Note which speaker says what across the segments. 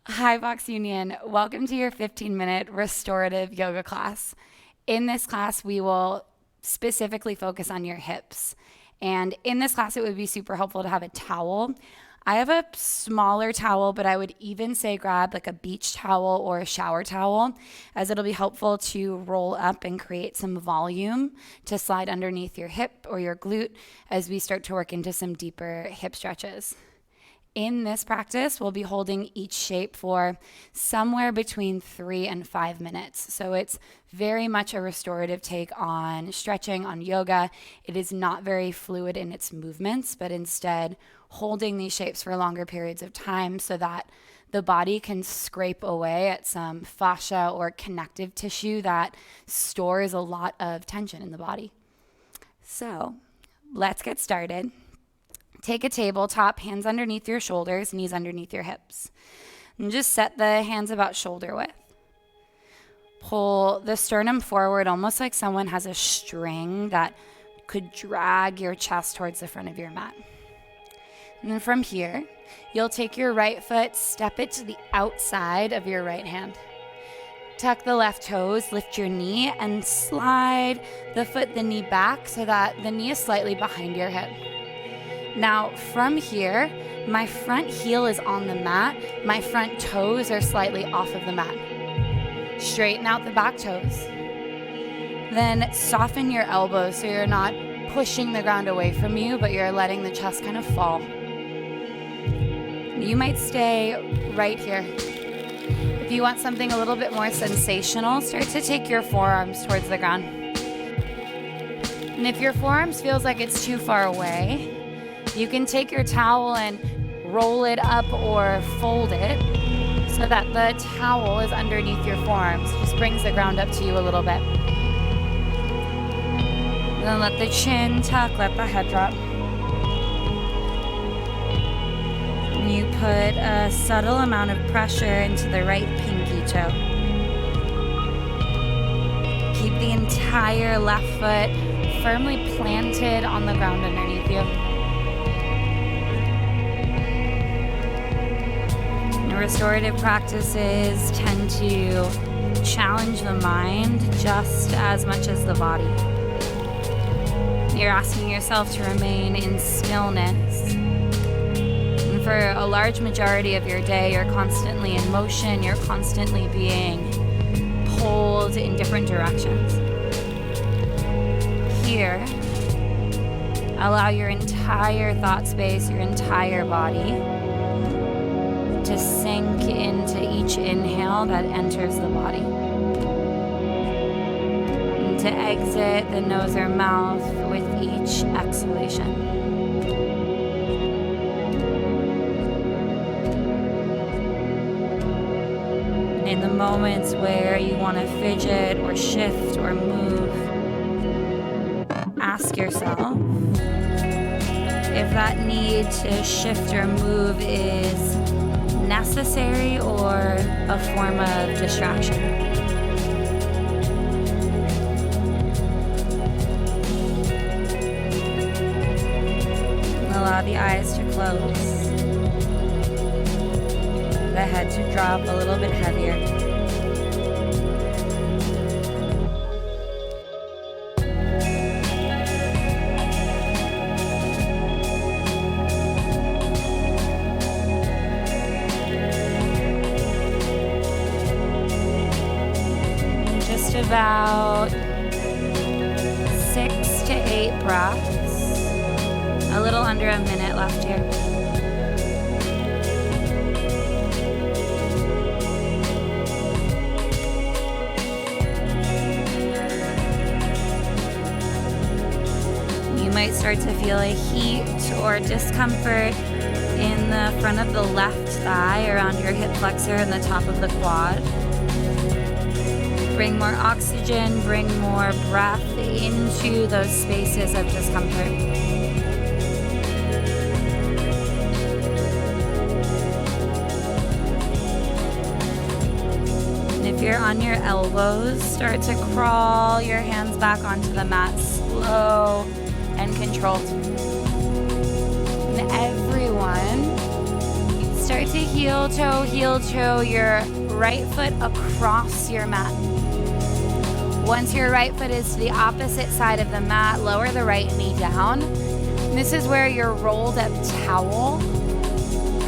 Speaker 1: Hi, BoxUnion. Welcome to your 15-minute restorative yoga class. In this class, we will specifically focus on your hips. And in this class, it would be super helpful to have a towel. I have a smaller towel, but I would even say grab like a beach towel or a shower towel, as it'll be helpful to roll up and create some volume to slide underneath your hip or your glute as we start to work into some deeper hip stretches. In this practice, we'll be holding each shape for somewhere between 3 and 5 minutes. So it's very much a restorative take on stretching, on yoga. It is not very fluid in its movements, but instead holding these shapes for longer periods of time so that the body can scrape away at some fascia or connective tissue that stores a lot of tension in the body. So let's get started. Take a tabletop, hands underneath your shoulders, knees underneath your hips. And just set the hands about shoulder width. Pull the sternum forward almost like someone has a string that could drag your chest towards the front of your mat. And then from here, you'll take your right foot, step it to the outside of your right hand. Tuck the left toes, lift your knee, and slide the knee back so that the knee is slightly behind your hip. Now, from here, my front heel is on the mat. My front toes are slightly off of the mat. Straighten out the back toes. Then soften your elbows so you're not pushing the ground away from you, but you're letting the chest kind of fall. You might stay right here. If you want something a little bit more sensational, start to take your forearms towards the ground. And if your forearms feels like it's too far away, you can take your towel and roll it up or fold it so that the towel is underneath your forearms. Just brings the ground up to you a little bit. Then let the chin tuck, let the head drop. And you put a subtle amount of pressure into the right pinky toe. Keep the entire left foot firmly planted on the ground underneath you. Restorative practices tend to challenge the mind just as much as the body. You're asking yourself to remain in stillness. And for a large majority of your day, you're constantly in motion, you're constantly being pulled in different directions. Here, allow your entire thought space, your entire body to sink into each inhale that enters the body. And to exit the nose or mouth with each exhalation. In the moments where you want to fidget or shift or move, ask yourself if that need to shift or move is necessary or a form of distraction. Allow the eyes to close, the head to drop a little bit heavier. About 6 to 8 breaths, a little under a minute left here. You might start to feel a heat or discomfort in the front of the left thigh, around your hip flexor and the top of the quad. Bring more oxygen, bring more breath into those spaces of discomfort. And if you're on your elbows, start to crawl your hands back onto the mat, slow and controlled. And everyone Start to heel toe your right foot across your mat. Once your right foot is to the opposite side of the mat, lower the right knee down. And this is where your rolled up towel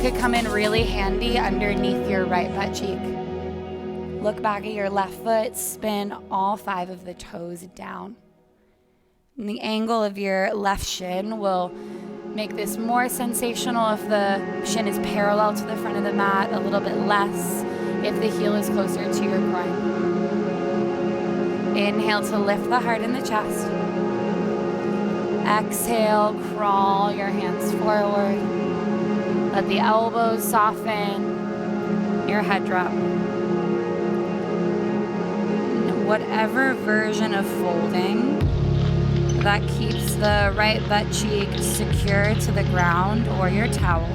Speaker 1: could come in really handy underneath your right butt cheek. Look back at your left foot, spin all 5 of the toes down. And the angle of your left shin will make this more sensational if the shin is parallel to the front of the mat, a little bit less if the heel is closer to your groin. Inhale to lift the heart in the chest. Exhale, crawl your hands forward. Let the elbows soften, your head drop. Whatever version of folding that keeps the right butt cheek secure to the ground or your towel.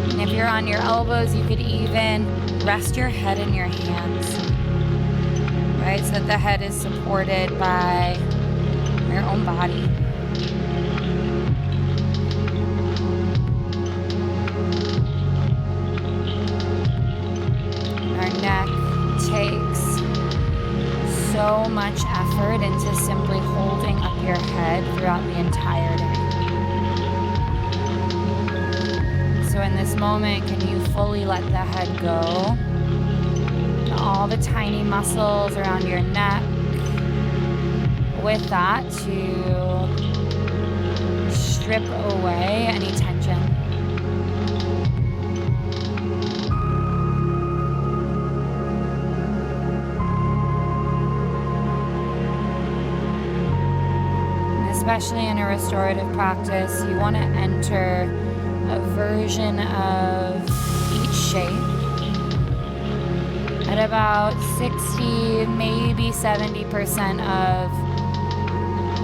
Speaker 1: And if you're on your elbows, you could even rest your head in your hands, right? So that the head is supported by your own body. Our neck takes so much effort into simply holding up your head throughout the entire day. So in this moment, can you fully let the head go? All the tiny muscles around your neck. With that, to strip away any tension. Especially in a restorative practice, you want to enter a version of each shape at about 60, maybe 70% of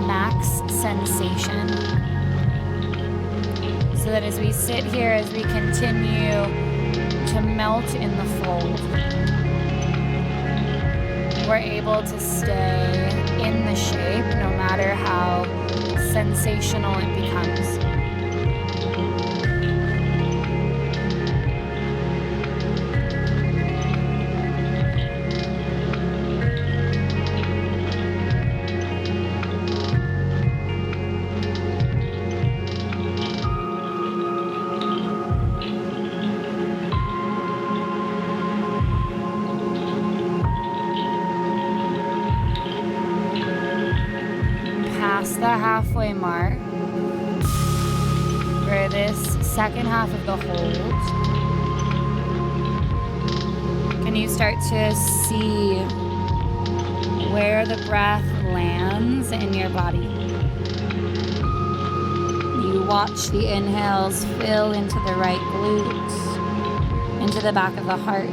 Speaker 1: max sensation. So that as we sit here, as we continue to melt in the fold, we're able to stay in the shape no matter how sensational it becomes. The halfway mark for this second half of the hold. Can you start to see where the breath lands in your body? You watch the inhales fill into the right glutes, into the back of the heart.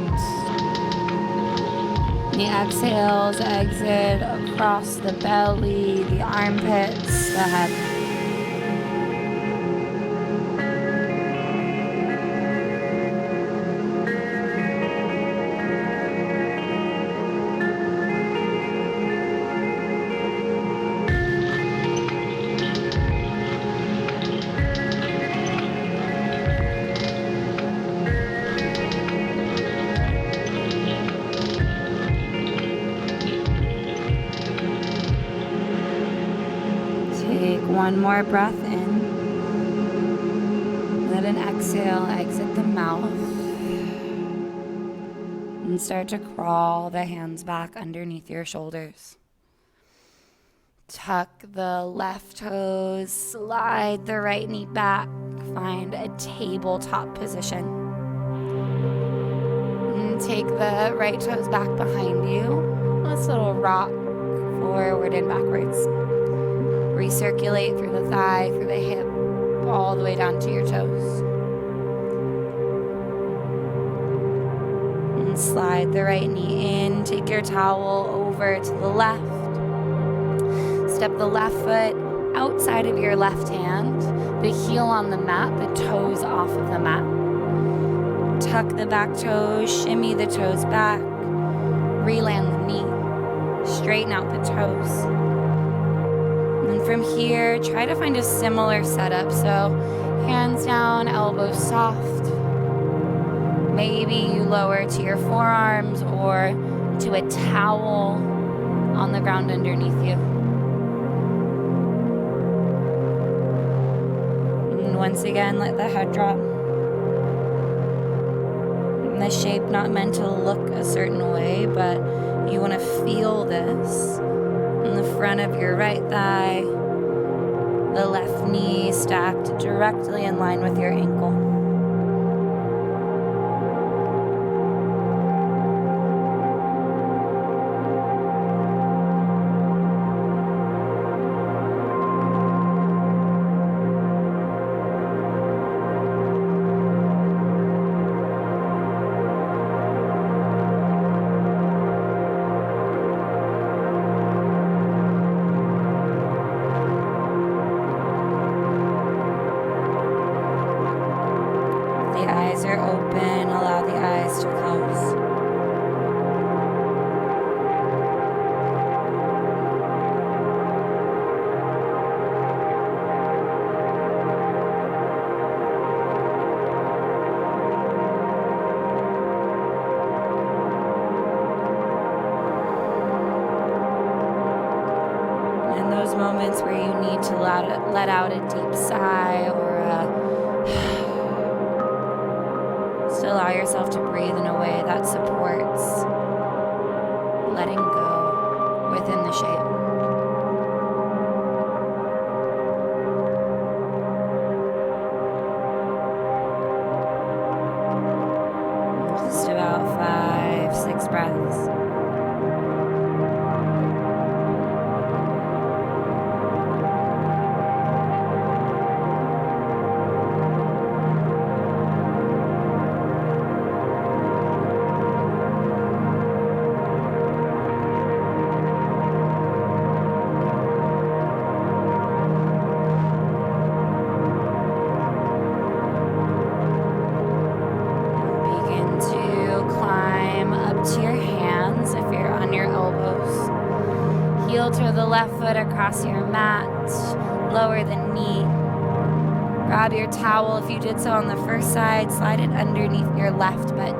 Speaker 1: The exhales exit across the belly, the armpits, the head. One more breath in. Let an exhale exit the mouth. And start to crawl the hands back underneath your shoulders. Tuck the left toes, slide the right knee back. Find a tabletop position. And take the right toes back behind you. Nice little rock forward and backwards. Recirculate through the thigh, through the hip, all the way down to your toes. And slide the right knee in. Take your towel over to the left. Step the left foot outside of your left hand, the heel on the mat, the toes off of the mat. Tuck the back toes, shimmy the toes back, reland the knee, straighten out the toes. And from here, try to find a similar setup. So Hands down, elbows soft. Maybe you lower to your forearms or to a towel on the ground underneath you. And once again, let the head drop. And the shape not meant to look a certain way, but you want to feel this in the front of your right thigh, the left knee stacked directly in line with your ankle. Moments where you need to let out a deep sigh or just allow yourself to breathe in a way that supports letting go within the shape. Just about 5-6 breaths. To the left foot across your mat, lower the knee. Grab your towel. If you did so on the first side, slide it underneath your left butt.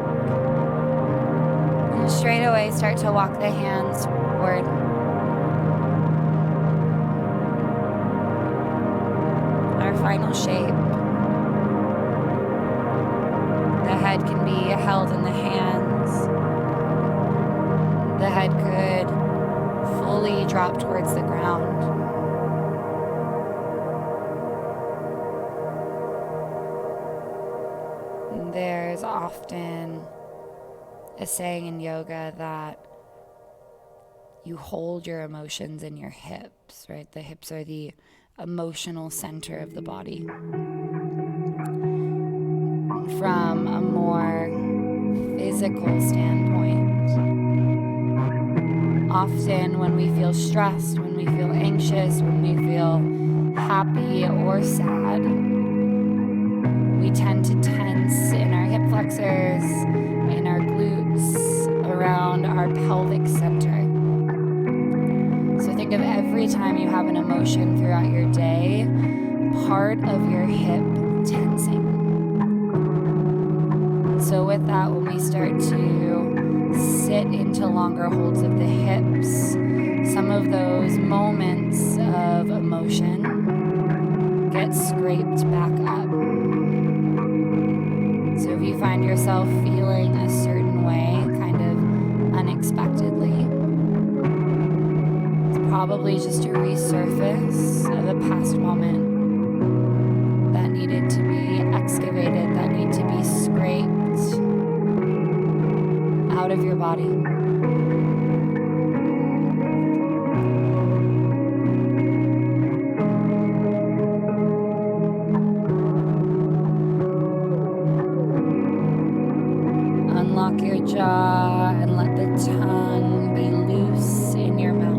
Speaker 1: And straight away start to walk the hands forward. Our final shape. The head can be held in the hands. The head could fully drop towards the ground. There's often a saying in yoga that you hold your emotions in your hips, right? The hips are the emotional center of the body. From a more physical standpoint, often when we feel stressed, when we feel anxious, when we feel happy or sad, we tend to tense in our hip flexors, in our glutes, around our pelvic center. So think of every time you have an emotion throughout your day, part of your hip tensing. So with that, when we start to sit into longer holds of the hips, some of those moments of emotion get scraped back up. So if you find yourself feeling a certain way, kind of unexpectedly, it's probably just a resurface of a past moment that needed to be excavated, that need to be scraped out of your body. Unlock your jaw and let the tongue be loose in your mouth.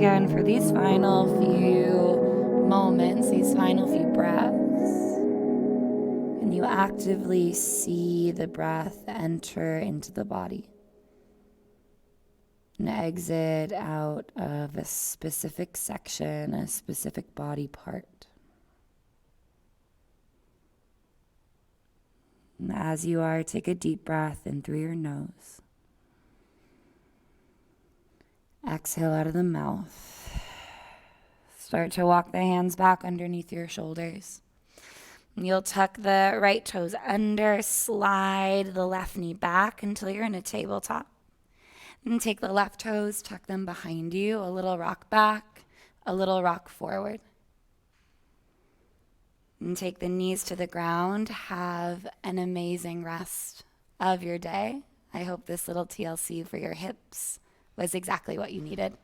Speaker 1: again for these final few moments, these final few breaths. And you actively see the breath enter into the body and exit out of a specific section, a specific body part. And as you are, take a deep breath in through your nose. Exhale out of the mouth. Start to walk the hands back underneath your shoulders. You'll tuck the right toes under, slide the left knee back until you're in a tabletop. And take the left toes, tuck them behind you, a little rock back, a little rock forward. And take the knees to the ground. Have an amazing rest of your day. I hope this little TLC for your hips was exactly what you needed.